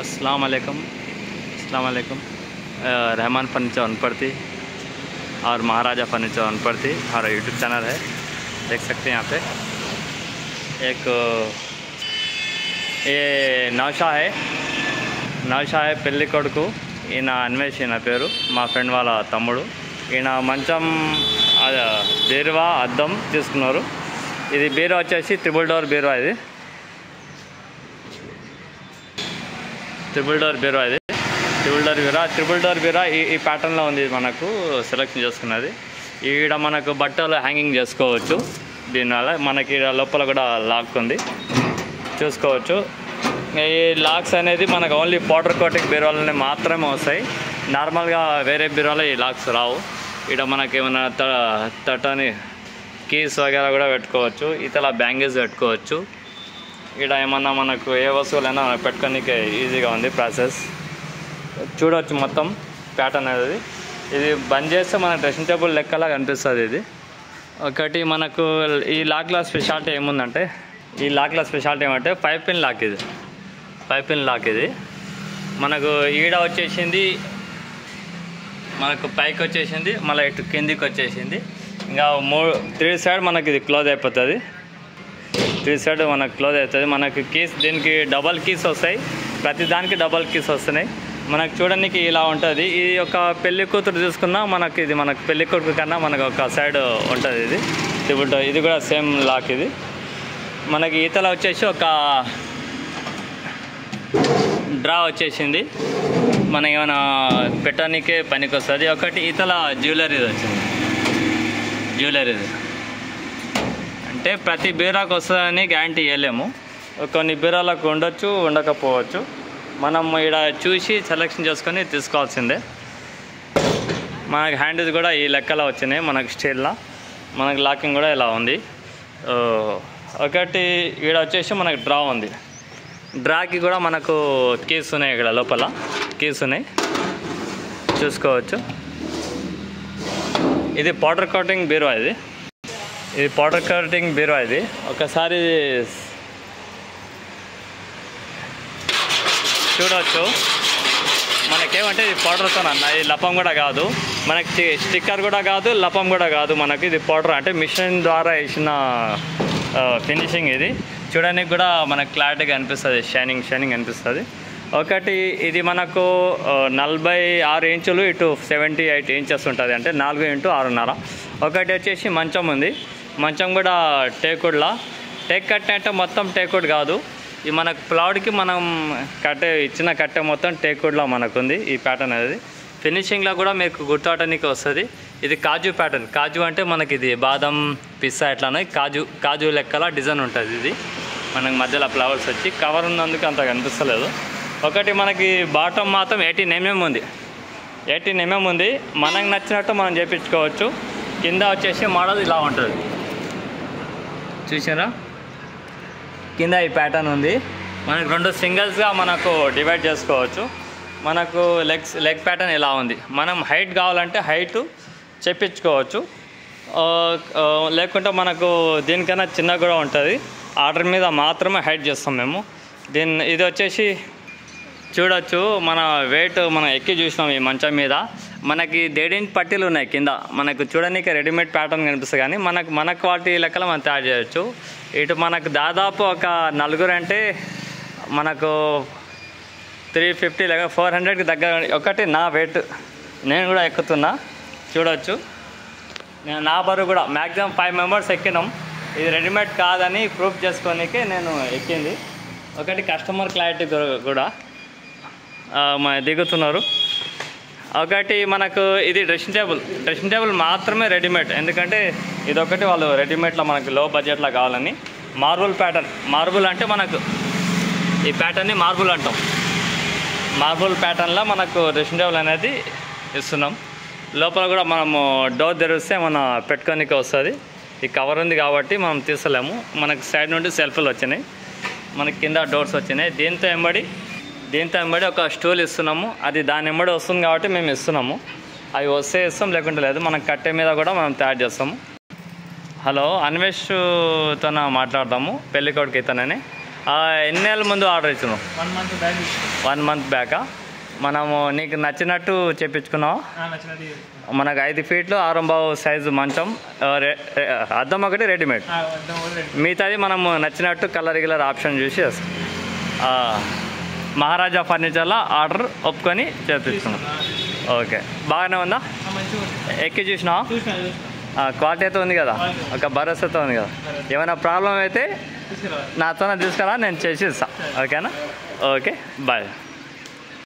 अस्सलाम वालेकुम रहमान फर्नीचर वनपर्ती और महाराजा फर्नीचर वनपर्ती हमारा यूट्यूब चैनल है। देख सकते हैं यहाँ पे एक ये नौशा है పెళ్లి కొడుకు ఈయన అన్వేష్ ఈయన పేరు మా ఫ్రెండ్ వాళ్ళ తమ్ముడు ఈయన మంచం బీరువా అద్దం తీసుకున్నారు। ఇది బీరువా వచ్చేసి ట్రిపుల్ డోర్ బీరువా ఇది ట్రిపుల్ డోర్ బీరువా ఈ ప్యాటర్న్లో ఉంది మనకు సెలెక్షన్ చేసుకున్నది। ఈడ మనకు బట్టలు హ్యాంగింగ్ చేసుకోవచ్చు। దీనివల్ల మనకి లోపల కూడా లాక్ ఉంది చూసుకోవచ్చు। ఈ లాక్స్ అనేది మనకు ఓన్లీ పౌడర్ కోటింగ్ బీరువాలనే మాత్రమే వస్తాయి। నార్మల్గా వేరే బీరువాలో ఈ లాక్స్ రావు। ఇక్కడ మనకి ఏమైనా తటని కీస్ వగేరా కూడా పెట్టుకోవచ్చు। ఇతలా బ్యాంగిల్స్ పెట్టుకోవచ్చు। ఇక్కడ ఏమన్నా మనకు ఏ వస్తువులైనా పెట్టుకోనికి ఈజీగా ఉంది ప్రాసెస్ చూడవచ్చు। మొత్తం ప్యాటర్న్ అనేది ఇది బంద్ చేస్తే మన డ్రెస్సింగ్ టేబుల్ లెక్కలా కనిపిస్తుంది। ఇది ఒకటి మనకు ఈ లాక్ల స్పెషాలిటీ ఏముందంటే ఏమంటే పైప్ పిన్ లాక్ ఇది మనకు ఈడ వచ్చేసింది, మనకు పైకి వచ్చేసింది, మళ్ళీ ఇటు కిందికి వచ్చేసింది। ఇంకా 3 సైడ్ మనకి ఇది క్లోజ్ అయిపోతుంది। 3 సైడ్ మనకు క్లోజ్ అవుతుంది। మనకి కీస్ దీనికి డబల్ కీస్ వస్తాయి, ప్రతి దానికి డబల్ కీస్ వస్తున్నాయి। మనకు చూడడానికి ఇలా ఉంటుంది। ఇది ఒక పెళ్లి కూతురు చూసుకున్నా మనకి ఇది మనకు పెళ్లి కొడుకు కన్నా మనకు ఒక సైడ్ ఉంటుంది ఇది ట్రిపుల్ డోర్। ఇది కూడా సేమ్ లాక్ ఇది మనకి ఈతల వచ్చేసి ఒక డ్రా వచ్చేసింది, మనకి ఏమైనా పెట్టడానికే పనికి వస్తుంది। ఒకటి ఈతల జ్యువెలరీది వచ్చింది। జ్యువెలరీది అంటే ప్రతి బీరాకు వస్తుందని గ్యారంటీ ఇవ్వలేము, కొన్ని బీరాలకు ఉండొచ్చు ఉండకపోవచ్చు। మనం ఇక్కడ చూసి సెలెక్షన్ చేసుకొని తీసుకోవాల్సిందే। మనకి హ్యాండిల్స్ కూడా ఈ లెక్కలో వచ్చినాయి మనకు స్టీల్లో, మనకి లాకింగ్ కూడా ఇలా ఉంది। ఒకటి ఇక్కడ వచ్చేసి మనకు డ్రా ఉంది, డ్రాకి కూడా మనకు కీస్ ఉన్నాయి, ఇక్కడ లోపల కీస్ ఉన్నాయి చూసుకోవచ్చు। ఇది పౌడర్ కోటింగ్ బీరువా ఇది ఒకసారి చూడవచ్చు। మనకేమంటే ఇది పౌడర్తో అన్న, ఇది లపం కూడా కాదు, మనకి స్టిక్కర్ కూడా కాదు, లపం కూడా కాదు, మనకి ఇది పౌడర్ అంటే మిషన్ ద్వారా వేసిన ఫినిషింగ్। ఇది చూడడానికి కూడా మనకు క్లారిటీగా అనిపిస్తుంది, షైనింగ్ అనిపిస్తుంది। ఒకటి ఇది మనకు 46 ఇంచులు ఇటు 78 ఇంచెస్ ఉంటుంది, అంటే 4 x 6.5। ఒకటి వచ్చేసి మంచం ఉంది, మంచం కూడా టేకుడ్లా, టేక్ కట్టే అంటే మొత్తం టేకుడ్ కాదు, ఈ మనకు ప్లౌడ్కి మనం ఇచ్చిన కట్టె మొత్తం టేకుడ్లా మనకు ఉంది ఈ ప్యాటర్న్ అనేది। ఫినిషింగ్లో కూడా మీకు గుర్తుపట్టడానికి వస్తుంది। ఇది కాజు ప్యాటర్న్, కాజు అంటే మనకి ఇది బాదం పిస్తా ఎట్లానే కాజు లెక్కల డిజైన్ ఉంటుంది। ఇది మనకి మధ్యలో ఫ్లవర్స్ వచ్చి కవర్ ఉన్నందుకు అంత కనిపిస్తలేదు। ఒకటి మనకి బాటమ్ మాత్రం 18 mm ఉంది, 18 mm ఉంది, మనకు నచ్చినట్టు మనం చేయించుకోవచ్చు। కింద వచ్చేసి మోడల్ ఇలా ఉంటుంది చూసారా, కింద ఈ ప్యాటర్న్ ఉంది, మనకు 2 సింగిల్స్గా మనకు డివైడ్ చేసుకోవచ్చు। మనకు లెగ్ ప్యాటర్న్ ఇలా ఉంది, మనం హైట్ కావాలంటే హైట్ చేయించుకోవచ్చు, లేకుంటే మనకు దీనికన్నా చిన్న కూడా ఉంటుంది, ఆర్డర్ మీద మాత్రమే హైట్ చేస్తాం మేము। ఇది వచ్చేసి చూడొచ్చు, మన వెయిట్ మనం ఎక్కి చూసినాం ఈ మంచం మీద, మనకి 1.5 ఇంచ్ పట్టీలు ఉన్నాయి కింద, మనకు చూడడానికి రెడీమేడ్ ప్యాటర్న్ కనిపిస్తుంది, కానీ మన క్వాలిటీ లెక్కలో మనం తయారు చేయొచ్చు। ఇటు మనకు దాదాపు ఒక 4 అంటే మనకు 350 లేక 400కి దగ్గర। ఒకటి నా వెయిట్ నేను కూడా ఎక్కుతున్నా చూడవచ్చు, నేను నా బరువు కూడా మ్యాక్సిమం 5 మెంబర్స్ ఎక్కినాం, ఇది రెడీమేడ్ కాదని ప్రూఫ్ చేసుకోనికే నేను ఎక్కింది। ఒకటి కస్టమర్ క్లారిటీ కూడా దిగుతున్నారు। ఒకటి మనకు ఇది డ్రెస్సింగ్ టేబుల్ మాత్రమే రెడీమేడ్, ఎందుకంటే ఇదొకటి వాళ్ళు రెడీమేడ్లో మనకు లో బడ్జెట్లో కావాలని మార్బుల్ అంటే మనకు ఈ ప్యాటర్న్ని మార్బుల్ అంటాం, మార్బుల్ ప్యాటర్న్లో మనకు డ్రెస్సింగ్ టేబుల్ అనేది ఇస్తున్నాం। లోపల కూడా మనము డోర్ తెరిస్తే మన పెట్టుకోనికి వస్తుంది, ఈ కవర్ ఉంది కాబట్టి మనం తీసలేము, మనకు సైడ్ నుండి సెల్ఫ్లు వచ్చినాయి, మనకి కింద డోర్స్ వచ్చినాయి। దీంతో ఎంబడి ఒక స్టూల్ ఇస్తున్నాము, అది దాని ఎంబడి వస్తుంది కాబట్టి మేము ఇస్తున్నాము, అవి వస్తే ఇస్తాం లేకుంటే లేదు, మనం కట్టె మీద కూడా మనం తయారు చేస్తాము। హలో, అన్వేష్తో మాట్లాడతాము, పెళ్ళికొడుకు ఇతనని। ఎన్ని నెలల ముందు ఆర్డర్ ఇచ్చినావు? 1 month బ్యాక్. 1 month బ్యాకా? మనము నీకు నచ్చినట్టు చేపించుకున్నావు. మనకు 5 feet 6 సైజు మంచం, అద్దం ఒకటి రెడీమేడ్, మిగతాది మనము నచ్చినట్టు కలర్ ఆప్షన్ చూసి మహారాజా ఫర్నిచర్లో ఆర్డర్ ఒప్పుకొని చేపించుకున్నాం. ఓకే, బాగానే ఉందా? ఎక్కి చూసినావా? క్వాలిటీ అయితే ఉంది కదా, ఒక భరోసాతో ఉంది కదా. ఏమైనా ప్రాబ్లం అయితే నాతోనే తీసుకురా, నేను చేసి ఇస్తాను. ఓకేనా? Okay, bye.